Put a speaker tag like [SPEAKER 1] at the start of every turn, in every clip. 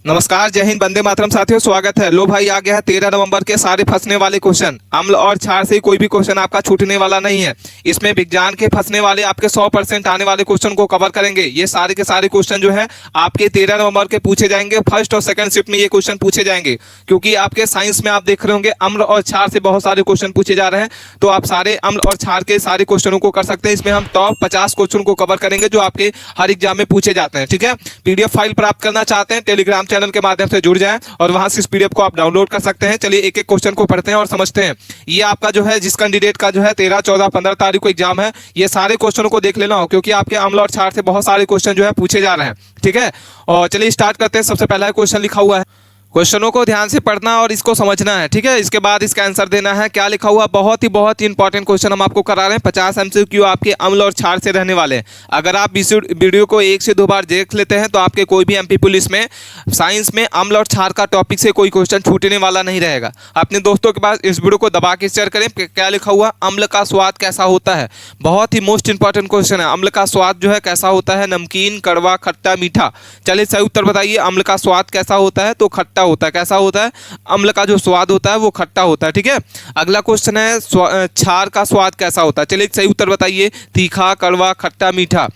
[SPEAKER 1] नमस्कार, जय हिंद, वंदे मातरम साथियों, स्वागत है। लो भाई, आ गया है 13 नवंबर के सारे फंसने वाले क्वेश्चन। अम्ल और क्षार से कोई भी क्वेश्चन आपका छूटने वाला नहीं है। इसमें विज्ञान के फंसने वाले आपके 100% आने वाले क्वेश्चन को कवर करेंगे। ये सारे के सारे क्वेश्चन जो है आपके 13 नवंबर के पूछे जाएंगे। फर्स्ट और सेकंड शिफ्ट में ये क्वेश्चन पूछे जाएंगे, क्योंकि आपके साइंस में आप देख रहे होंगे अम्ल और क्षार से बहुत सारे क्वेश्चन पूछे जा रहे हैं। तो आप सारे अम्ल और क्षार के सारे क्वेश्चनों को कर सकते हैं। इसमें हम टॉप 50 क्वेश्चन को कवर करेंगे जो आपके हर एग्जाम में पूछे जाते हैं। ठीक है, पीडीएफ फाइल प्राप्त करना चाहते हैं, टेलीग्राम चैनल के माध्यम से जुड़ जाएं और वहां से इस पीडीएफ को आप डाउनलोड कर सकते हैं। चलिए एक एक क्वेश्चन को पढ़ते हैं और समझते हैं। ये आपका जो है जिस कैंडिडेट का जो है 13, 14, 15 तारीख को एग्जाम है, ये सारे क्वेश्चनों को देख लेना हो, क्योंकि आपके अम्ल और क्षार से बहुत सारे क्वेश्चन जो है पूछे जा रहे हैं। ठीक है, और चलिए स्टार्ट करते हैं। सबसे पहला क्वेश्चन लिखा हुआ है, क्वेश्चनों को ध्यान से पढ़ना और इसको समझना है। ठीक है, इसके बाद इसका आंसर देना है। क्या लिखा हुआ, बहुत ही इंपॉर्टेंट क्वेश्चन हम आपको करा रहे हैं। 50 एमसीक्यू आपके अम्ल और क्षार से रहने वाले हैं। अगर आप इस वीडियो को 1 से 2 बार देख लेते हैं तो आपके कोई भी एमपी पुलिस में साइंस में अम्ल और क्षार का टॉपिक से कोई क्वेश्चन छूटने वाला नहीं रहेगा। अपने दोस्तों के पास इस वीडियो को दबा के शेयर करें। क्या लिखा हुआ, अम्ल का स्वाद कैसा होता है। बहुत ही मोस्ट इंपॉर्टेंट क्वेश्चन है। अम्ल का स्वाद जो है कैसा होता है, नमकीन, कड़वा, खट्टा, मीठा। चलिए सही उत्तर बताइए। अम्ल का स्वाद कैसा होता है, तो खट्टा होता है। कैसा होता है, अम्ल का जो स्वाद होता है वो खट्टा होता है। ठीक है, अगला क्वेश्चन है क्षार का स्वाद कैसा होता है। चलिए सही उत्तर बताइए, तीखा, कड़वा, खट्टा, मीठा।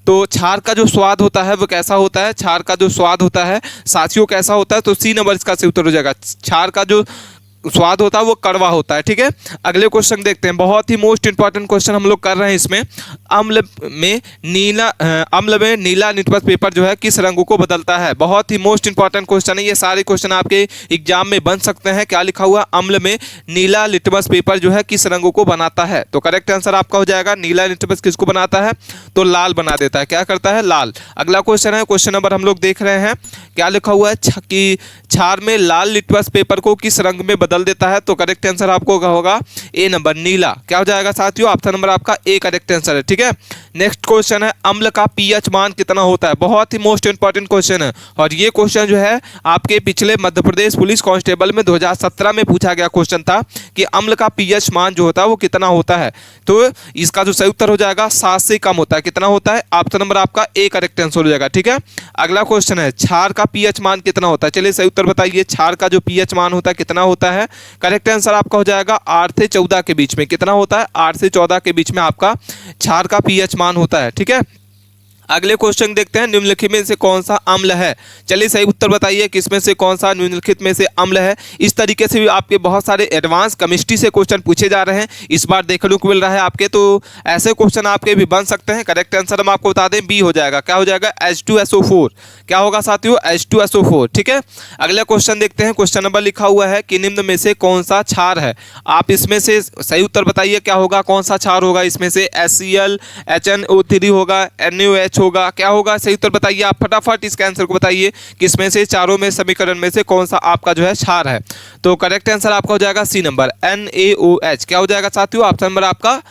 [SPEAKER 1] तो क्षार का जो स्वाद होता है वो कैसा होता है, क्षार का जो स्वाद होता है साथियों कैसा होता है, तो सी नंबर इसका सही उत्तर हो जाएगा। क्षार का जो स्वाद होता है वो कड़वा होता है। ठीक है, अगले क्वेश्चन देखते हैं। बहुत ही मोस्ट इंपॉर्टेंट क्वेश्चन हम लोग कर रहे हैं इसमें। अम्ल में नीला लिटमस पेपर जो है किस रंग को बदलता है। बहुत ही मोस्ट इंपॉर्टेंट क्वेश्चन है। ये सारे क्वेश्चन आपके एग्जाम में बन सकते हैं। क्या लिखा हुआ, अम्ल में नीला लिटमस पेपर जो है किस रंग को बनाता है। तो करेक्ट आंसर आपका हो जाएगा, नीला लिटमस किसको बनाता है, तो लाल बना देता है। क्या करता है, लाल। अगला क्वेश्चन है, क्वेश्चन नंबर हम लोग देख रहे हैं। क्या लिखा हुआ है कि क्षार में लाल लिटमस पेपर को किस रंग में बदल देता है। तो करेक्ट आंसर आपको होगा ए नंबर, नीला। क्या हो जाएगा साथियों, ऑप्शन नंबर आपका ए करेक्ट आंसर है। ठीक है, नेक्स्ट क्वेश्चन है, अम्ल का पीएच मान कितना होता है। बहुत ही मोस्ट इंपॉर्टेंट क्वेश्चन है, और ये क्वेश्चन जो है आपके पिछले मध्य प्रदेश पुलिस कांस्टेबल में 2017 में पूछा गया क्वेश्चन था कि अम्ल का पीएच मान जो होता है वो कितना होता है। तो इसका जो सही उत्तर हो जाएगा 7 से कम होता है। कितना होता है, ऑप्शन नंबर आपका ए करेक्ट आंसर हो जाएगा। ठीक है, अगला क्वेश्चन है, क्षार का पीएच मान कितना होता है। चलिए सही उत्तर बताइए, क्षार का जो पीएच मान होता है कितना होता है। करेक्ट आंसर आपका हो जाएगा 8 से 14 के बीच में। कितना होता है, 8 से 14 के बीच में आपका क्षार का पीएच मान होता है। ठीक है, अगले क्वेश्चन देखते हैं, निम्नलिखित में से कौन सा अम्ल है। चलिए सही उत्तर बताइए, किसमें से कौन सा निम्नलिखित में से अम्ल है। इस तरीके से भी आपके बहुत सारे एडवांस केमिस्ट्री से क्वेश्चन पूछे जा रहे हैं इस बार देखने को मिल रहा है आपके। तो ऐसे क्वेश्चन आपके भी बन सकते हैं। करेक्ट आंसर हम आपको बता दें, बी हो जाएगा। क्या हो जाएगा, H2SO4। क्या होगा साथियों, H2SO4। ठीक है, अगला क्वेश्चन देखते हैं। क्वेश्चन नंबर लिखा हुआ है कि निम्न में से कौन सा क्षार है। आप इसमें से सही उत्तर बताइए, क्या होगा, कौन सा क्षार होगा इसमें से। HCl, HNO3 होगा, NaOH होगा। क्या होगा, सही उत्तर बताइए। आप फटाफट इसके आंसर को बताइए, किसमें से चारों में समीकरण में से कौन सा आपका जो है क्षार है। तो करेक्ट आंसर आपका हो जाएगा सी नंबर, NaOH। क्या हो जाएगा साथियों, ऑप्शन नंबर आपका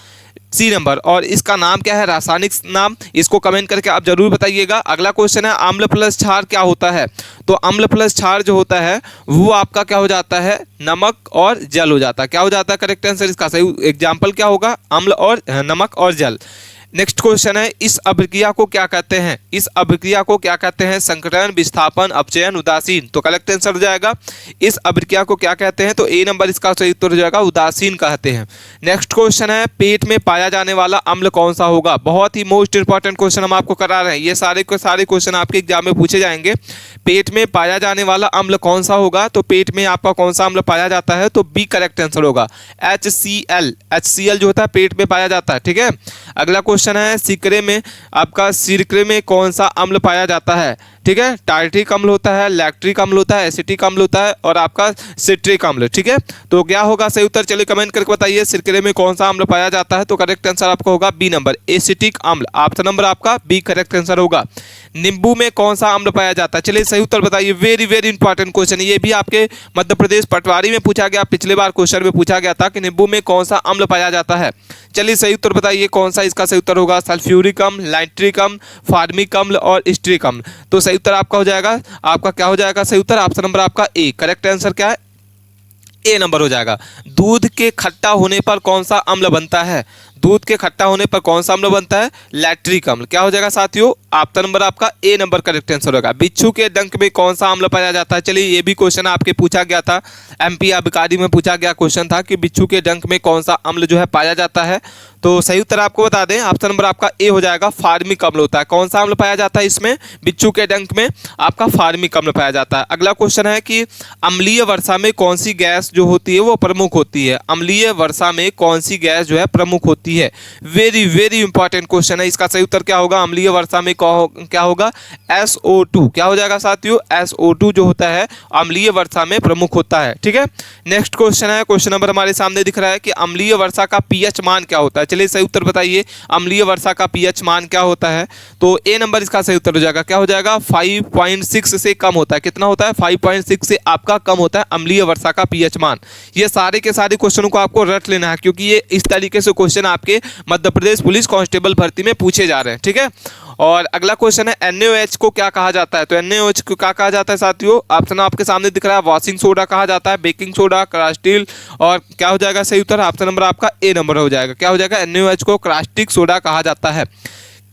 [SPEAKER 1] सी नंबर। और इसका नाम क्या है, रासायनिक नाम, इसको कमेंट करके आप जरूर बताइएगा। अगला क्वेश्चन है, अम्ल प्लस क्षार क्या होता है। तो अम्ल प्लस क्षार जो होता है वो आपका क्या हो जाता है, नमक और जल हो जाता है। क्या हो जाता है, करेक्ट आंसर इसका सही एग्जाम्पल क्या होगा, अम्ल और नमक और जल। नेक्स्ट क्वेश्चन है, इस अभिक्रिया को क्या कहते हैं। इस अभिक्रिया को क्या कहते हैं, संकरण, विस्थापन, अपचयन, उदासीन। तो करेक्ट आंसर हो जाएगा, इस अभिक्रिया को क्या कहते हैं, तो ए नंबर इसका सही उत्तर हो जाएगा, उदासीन कहते हैं। नेक्स्ट क्वेश्चन है, पेट में पाया जाने वाला अम्ल कौन सा होगा। बहुत ही मोस्ट इंपॉर्टेंट क्वेश्चन हम आपको करा रहे हैं। ये सारे के सारे क्वेश्चन आपके एग्जाम में पूछे जाएंगे। पेट में पाया जाने वाला अम्ल कौन सा होगा, तो पेट में आपका कौन सा अम्ल पाया जाता है, तो बी करेक्ट आंसर होगा, HCl। HCl जो होता है पेट में पाया जाता है। ठीक है, अगला क्वेश्चन है, सिरके में आपका सिरके में कौन सा अम्ल पाया जाता है। ठीक है, टार्ट्रिक अम्ल होता है, लैक्टिक अम्ल होता है, एसिटिक अम्ल होता है और आपका सिट्रिक अम्ल। ठीक है, तो क्या होगा सही उत्तर, चलिए कमेंट करके बताइए, सिरके में कौन सा अम्ल पाया जाता है। तो करेक्ट आंसर आपका होगा बी नंबर, एसिटिक अम्ल। ऑप्शन नंबर आपका बी करेक्ट आंसर होगा। नींबू में कौन सा अम्ल पाया जाता है। चलिए सही उत्तर बताइए, वेरी इंपॉर्टेंट क्वेश्चन। ये भी आपके मध्य प्रदेश पटवारी में पूछा गया, पिछले बार क्वेश्चन में पूछा गया था कि नींबू में कौन सा अम्ल पाया जाता है। चलिए सही उत्तर बताइए, कौन सा इसका सही उत्तर होगा, सल्फ्यूरिक अम्ल, नाइट्रिक अम्ल, फार्मिक अम्ल और स्ट्रिक अम्ल। तो सही उत्तर आपका हो जाएगा, आपका क्या हो जाएगा सही उत्तर, ऑप्शन नंबर आपका ए। करेक्ट आंसर क्या है, ए नंबर हो जाएगा। दूध के खट्टा होने पर कौन सा अम्ल बनता है। दूध के खट्टा होने पर कौन सा अम्ल बनता है? लैक्टिक अम्ल। क्या हो जाएगा साथियों? ऑप्शन नंबर आपका ए नंबर करेक्ट आंसर होगा। बिच्छू के डंक में कौन सा अम्ल पाया जाता है? चलिए ये भी क्वेश्चन आपके पूछा गया था, एमपी आबकारी में पूछा गया क्वेश्चन था कि बिच्छू के डंक में कौन सा अम्ल जो है पाया जाता है। तो सही उत्तर आपको बता दें, ऑप्शन नंबर आपका ए हो जाएगा, फार्मिक अम्ल होता है। कौन सा अम्ल पाया जाता है इसमें? बिच्छू के डंक में आपका फार्मिक अम्ल पाया जाता है। अगला क्वेश्चन है कि अम्लीय वर्षा में कौन सी गैस जो होती है वो प्रमुख होती है? अम्लीय वर्षा में कौन सी गैस जो है प्रमुख होती है? वेरी वेरी इंपॉर्टेंट क्वेश्चन है। इसका सही उत्तर क्या होगा? अम्लीय वर्षा में क्या होगा? SO2। क्या हो जाएगा साथियों? SO2 जो होता है अम्लीय वर्षा में प्रमुख होता है। ठीक है, नेक्स्ट क्वेश्चन है, क्वेश्चन नंबर हमारे सामने दिख रहा है कि अम्लीय वर्षा का पीएच मान क्या होता है? चलिए सही उत्तर बताइए, अम्लीय वर्षा का पीएच मान क्या होता है? तो ए नंबर इसका सही उत्तर हो जाएगा। क्या हो जाएगा? 5.6 से कम होता है। कितना होता है? 5.6 से आपका कम होता है अम्लीय वर्षा का पीएच मान। ये सारे के सारे क्वेश्चनों को आपको रट लेना है, क्योंकि ये इस तरीके से क्वेश्चन आपके मध्य प्रदेश पुलिस कांस्टेबल भर्ती में पूछे जा रहे हैं। ठीक है, और अगला क्वेश्चन है NaOH को क्या कहा जाता है? तो NaOH को क्या कहा जाता है साथियों? ऑप्शन आपके सामने दिख रहा है, वॉशिंग सोडा कहा जाता है, बेकिंग सोडा, क्रास्टिल, और क्या हो जाएगा सही उत्तर? ऑप्शन नंबर आपका ए नंबर हो जाएगा। क्या हो जाएगा? NaOH को क्रास्टिक सोडा कहा जाता है।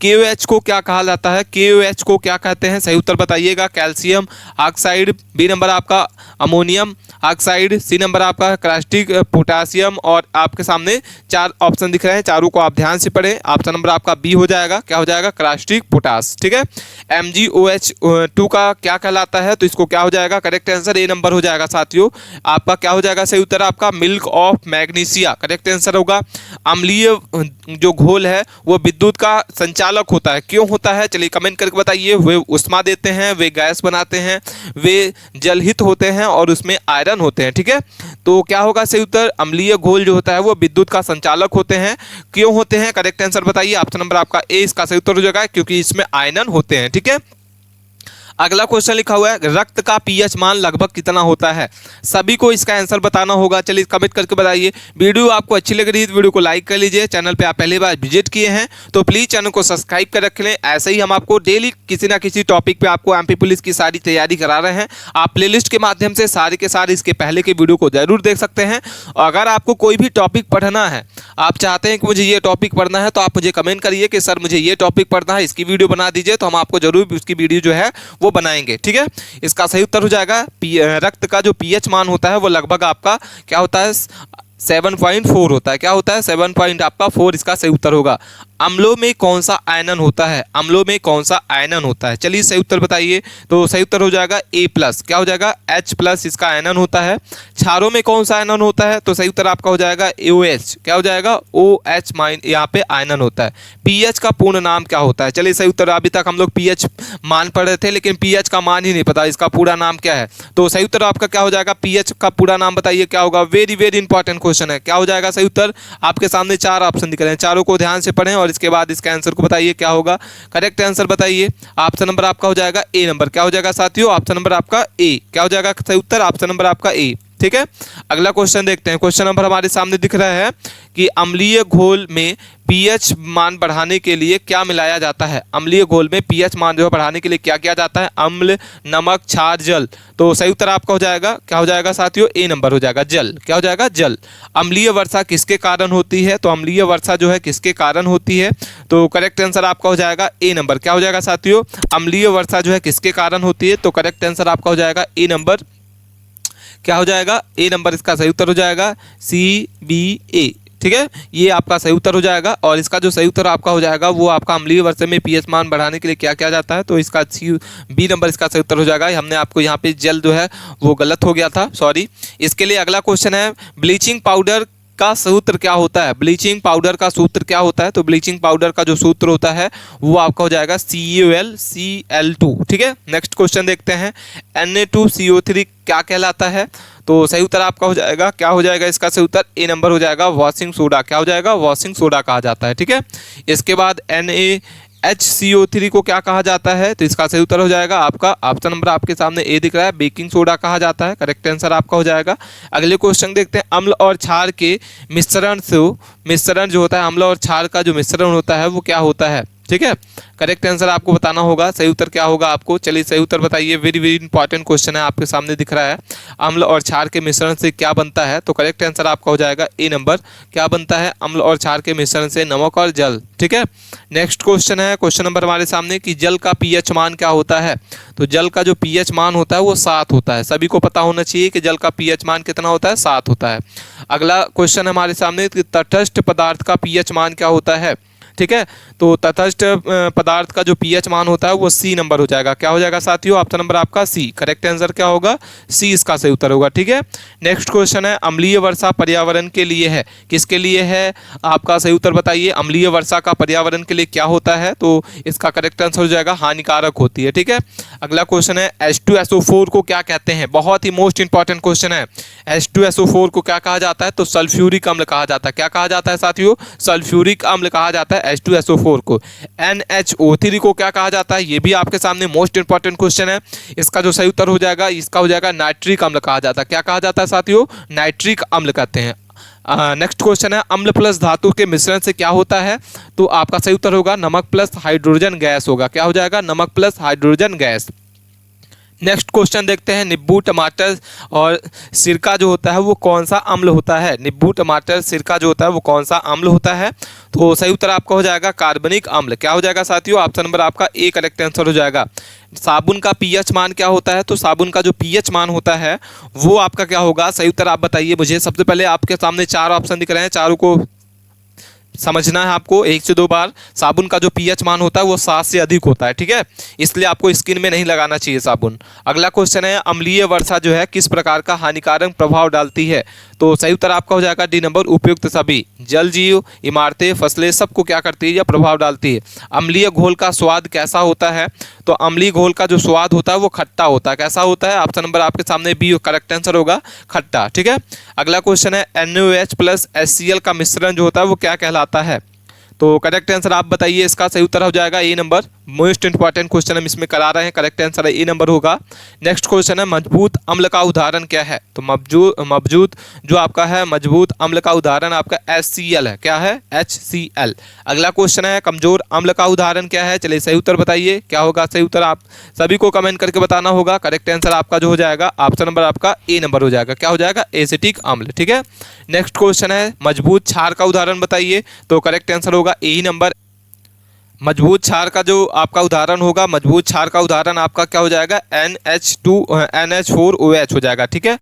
[SPEAKER 1] KOH को क्या कहा जाता है? KOH को क्या कहते हैं? सही उत्तर बताइएगा। कैल्शियम ऑक्साइड, बी नंबर आपका अमोनियम ऑक्साइड, सी नंबर आपका क्रास्टिक पोटासियम, और आपके सामने 4 ऑप्शन दिख रहे हैं, चारों को आप ध्यान से पढ़ें। ऑप्शन नंबर आपका बी हो जाएगा। क्या हो जाएगा? क्रास्टिक पोटास। ठीक है, MgOH2 का क्या कहलाता है? तो इसको क्या हो जाएगा? करेक्ट आंसर ए नंबर हो जाएगा साथियों। आपका क्या हो जाएगा सही उत्तर? आपका milk of magnesia correct answer होगा। अम्लीय जो घोल है वो विद्युत का संचालक होता है। क्यों होता है? चलिए कमेंट करके बताइए। वे उष्मा देते हैं, वे गैस बनाते हैं, वे जलहित होते हैं और उसमें आयरन होते हैं। ठीक है, तो क्या होगा सही उत्तर? अम्लीय घोल जो होता है वो विद्युत का संचालक होते हैं। क्यों होते हैं? करेक्ट आंसर बताइए। ऑप्शन नंबर आपका ए इसका सही उत्तर हो जाएगा, क्योंकि इसमें आयरन होते हैं। ठीक है, अगला क्वेश्चन लिखा हुआ है, रक्त का पीएच मान लगभग कितना होता है? सभी को इसका आंसर बताना होगा। चलिए कमेंट करके बताइए। वीडियो आपको अच्छी लग रही है तो वीडियो को लाइक कर लीजिए। चैनल पे आप पहली बार विजिट किए हैं तो प्लीज़ चैनल को सब्सक्राइब कर रख लें। ऐसे ही हम आपको डेली किसी ना किसी टॉपिक पे आपको एमपी पुलिस की सारी तैयारी करा रहे हैं। आप प्लेलिस्ट के माध्यम से सारे के सारे इसके पहले के वीडियो को जरूर देख सकते हैं। अगर आपको कोई भी टॉपिक पढ़ना है, आप चाहते हैं कि मुझे ये टॉपिक पढ़ना है, तो आप मुझे कमेंट करिए कि सर मुझे ये टॉपिक पढ़ना है, इसकी वीडियो बना दीजिए, तो हम आपको जरूर उसकी वीडियो जो है वो बनाएंगे। ठीक है, इसका सही उत्तर हो जाएगा रक्त का जो पीएच मान होता है वो लगभग आपका क्या होता है? 7.4 होता है। क्या होता है? 7.4 इसका सही उत्तर होगा। अम्लों में कौन सा आयनन होता है? अम्लों में कौन सा आयनन होता है? चलिए सही उत्तर बताइए। तो सही उत्तर हो जाएगा A+। क्या हो जाएगा? H+ इसका आयनन होता है। क्षारों में कौन सा आयनन होता है? तो सही उत्तर आपका हो जाएगा OH। क्या हो जाएगा? OH- यहाँ पे आयनन होता है। पीएच का पूर्ण नाम क्या होता है? चलिए सही उत्तर, अभी तक हम लोग पीएच मान पढ़ रहे थे लेकिन पीएच का मान ही नहीं पता, इसका पूरा नाम क्या है? तो सही उत्तर आपका क्या हो जाएगा? पीएच का पूरा नाम बताइए क्या होगा? वेरी वेरी इंपॉर्टेंट क्वेश्चन है। क्या हो जाएगा सही उत्तर? आपके सामने 4 ऑप्शन दिख रहे हैं, चारों को ध्यान से पढ़ें और इसके बाद इसके आंसर को बताइए क्या होगा। करेक्ट आंसर बताइए। ऑप्शन नंबर आपका हो जाएगा ए नंबर। क्या हो जाएगा साथियों? ऑप्शन नंबर आपका ए। क्या हो जाएगा सही उत्तर? ऑप्शन नंबर आपका ए। ठीक है, अगला क्वेश्चन देखते हैं। क्वेश्चन नंबर हमारे सामने दिख रहा है कि अम्लीय घोल में पीएच मान बढ़ाने के लिए क्या मिलाया जाता है? अम्लीय घोल में पीएच मान जो है बढ़ाने के लिए क्या किया जाता है? अम्ल, नमक, क्षार, जल। तो सही उत्तर आपका हो जाएगा क्या हो जाएगा साथियों? ए नंबर हो जाएगा, जल। क्या हो जाएगा? जल। अम्लीय वर्षा किसके कारण होती है? तो अम्लीय वर्षा जो है किसके कारण होती है? तो करेक्ट आंसर आपका हो जाएगा ए नंबर। क्या हो जाएगा साथियों? अम्लीय वर्षा जो है किसके कारण होती है? तो करेक्ट आंसर आपका हो जाएगा ए नंबर। क्या हो जाएगा? ए नंबर इसका सही उत्तर हो जाएगा, CBA। ठीक है, ये आपका सही उत्तर हो जाएगा। और इसका जो सही उत्तर आपका हो जाएगा वो आपका अम्लीय वर्षा में पीएच मान बढ़ाने के लिए क्या किया जाता है? तो इसका बी नंबर इसका सही उत्तर हो जाएगा। हमने आपको यहाँ पे जल जो है वो गलत हो गया था, सॉरी। इसके लिए अगला क्वेश्चन है, ब्लीचिंग पाउडर का सूत्र क्या होता है? ब्लीचिंग पाउडर का सूत्र क्या होता है? तो ब्लीचिंग पाउडर का जो सूत्र होता है वो आपका हो जाएगा CuCl2। ठीक है, नेक्स्ट क्वेश्चन देखते हैं। Na2CO3 क्या कहलाता है? तो सही उत्तर आपका हो जाएगा क्या हो जाएगा? इसका सही उत्तर ए नंबर हो जाएगा, वॉशिंग सोडा। क्या हो जाएगा? वॉशिंग सोडा कहा जाता है। ठीक है, इसके बाद NaHCO3 को क्या कहा जाता है? तो इसका सही उत्तर हो जाएगा आपका ऑप्शन नंबर आपके सामने ए दिख रहा है, बेकिंग सोडा कहा जाता है। करेक्ट आंसर आपका हो जाएगा। अगले क्वेश्चन देखते हैं। अम्ल और क्षार के मिश्रण जो होता है, अम्ल और क्षार का जो मिश्रण होता है वो क्या होता है? ठीक ठीक है, करेक्ट आंसर आपको बताना होगा। सही उत्तर क्या होगा आपको, चलिए सही उत्तर बताइए। वेरी वेरी इंपॉर्टेंट क्वेश्चन है, आपके सामने दिख रहा है। अम्ल और क्षार के मिश्रण से क्या बनता है, तो करेक्ट आंसर आपका हो जाएगा ए नंबर। क्या बनता है अम्ल और क्षार के मिश्रण से, नमक और जल। ठीक है, नेक्स्ट क्वेश्चन है, क्वेश्चन नंबर हमारे सामने कि जल का पीएच मान क्या होता है। तो जल का जो पीएच मान होता है वो 7 होता है। सभी को पता होना चाहिए कि जल का पीएच मान कितना होता है, 7 होता है। अगला क्वेश्चन हमारे सामने कि तटस्थ पदार्थ का पीएच मान क्या होता है। ठीक है, तो तटस्थ पदार्थ का जो पीएच मान होता है वो सी नंबर हो जाएगा। क्या हो जाएगा साथियों, ऑप्शन नंबर आपका सी। करेक्ट आंसर क्या होगा, सी इसका सही उत्तर होगा। ठीक है, नेक्स्ट क्वेश्चन है अम्लीय वर्षा पर्यावरण के लिए है, किसके लिए है, आपका सही उत्तर बताइए। अम्लीय वर्षा का पर्यावरण के लिए क्या होता है, तो इसका करेक्ट आंसर हो जाएगा हानिकारक होती है। ठीक है, अगला क्वेश्चन है H2SO4 को क्या कहते हैं। बहुत ही मोस्ट इंपॉर्टेंट क्वेश्चन है। H2SO4 को क्या कहा जाता है, तो सल्फ्यूरिक अम्ल कहा जाता है। क्या कहा जाता है साथियों, सल्फ्यूरिक अम्ल कहा जाता है H2SO4 को। NHO3 को क्या कहा जाता है, ये भी आपके सामने मोस्ट इंपॉर्टेंट क्वेश्चन है। इसका जो सही उत्तर हो जाएगा, इसका हो जाएगा नाइट्रिक अम्ल कहा जाता है। क्या कहा जाता है साथियों, नाइट्रिक अम्ल कहते हैं। नेक्स्ट क्वेश्चन है अम्ल प्लस धातु के मिश्रण से क्या होता है, तो आपका सही उत्तर होगा नमक प्लस हाइड्रोजन गैस होगा। क्या हो जाएगा, नमक plus hydrogen gas. Next question देखते हैं, नींबू टमाटर और सिरका जो होता है वो कौन सा अम्ल होता है। नींबू टमाटर सिरका जो होता है वो कौन सा अम्ल होता है, तो सही उत्तर आपका हो जाएगा कार्बनिक अम्ल। क्या हो जाएगा साथियों, ऑप्शन नंबर आपका ए करेक्ट आंसर हो जाएगा। साबुन का पीएच मान क्या होता है, तो साबुन का जो पीएच मान होता है वो आपका क्या होगा, सही उत्तर आप बताइए मुझे। सबसे पहले आपके सामने 4 ऑप्शन दिख रहे हैं, चारों को समझना है आपको 1 से 2 बार। साबुन का जो पीएच मान होता है वो 7 से अधिक होता है। ठीक है, इसलिए आपको स्किन में नहीं लगाना चाहिए साबुन। अगला क्वेश्चन है अम्लीय वर्षा जो है किस प्रकार का हानिकारक प्रभाव डालती है, तो सही उत्तर आपका हो जाएगा डी नंबर, उपयुक्त सभी। जल जीव, इमारतें, फसलें सबको क्या करती है या प्रभाव डालती है। अम्लीय घोल का स्वाद कैसा होता है, तो अम्लीय घोल का जो स्वाद होता है वो खट्टा होता है। कैसा होता है, ऑप्शन नंबर आपके सामने बी करेक्ट आंसर होगा, खट्टा। ठीक है, अगला क्वेश्चन है NaOH प्लस HCl का मिश्रण जो होता है वो क्या कहलाता है, तो करेक्ट आंसर आप बताइए। इसका सही उत्तर हो जाएगा ए नंबर। मोस्ट इंपॉर्टेंट क्वेश्चन हम इसमें करा रहे हैं, करेक्ट आंसर ए नंबर होगा। नेक्स्ट क्वेश्चन है मजबूत अम्ल का उदाहरण क्या है, तो मजबूत जो आपका है मजबूत अम्ल का उदाहरण आपका HCl है। क्या है, HCl। अगला क्वेश्चन है कमजोर अम्ल का उदाहरण क्या है, चलिए सही उत्तर बताइए। क्या होगा सही उत्तर, आप सभी को कमेंट करके बताना होगा। करेक्ट आंसर आपका जो हो जाएगा, ऑप्शन नंबर आपका ए नंबर हो जाएगा। क्या हो जाएगा, एसिटिक अम्ल। ठीक है, नेक्स्ट क्वेश्चन है मजबूत क्षार का उदाहरण बताइए, तो करेक्ट आंसर होगा ए नंबर। मजबूत क्षार का जो आपका उदाहरण होगा, मजबूत क्षार का उदाहरण आपका क्या हो जाएगा, NH4OH हो जाएगा। ठीक है।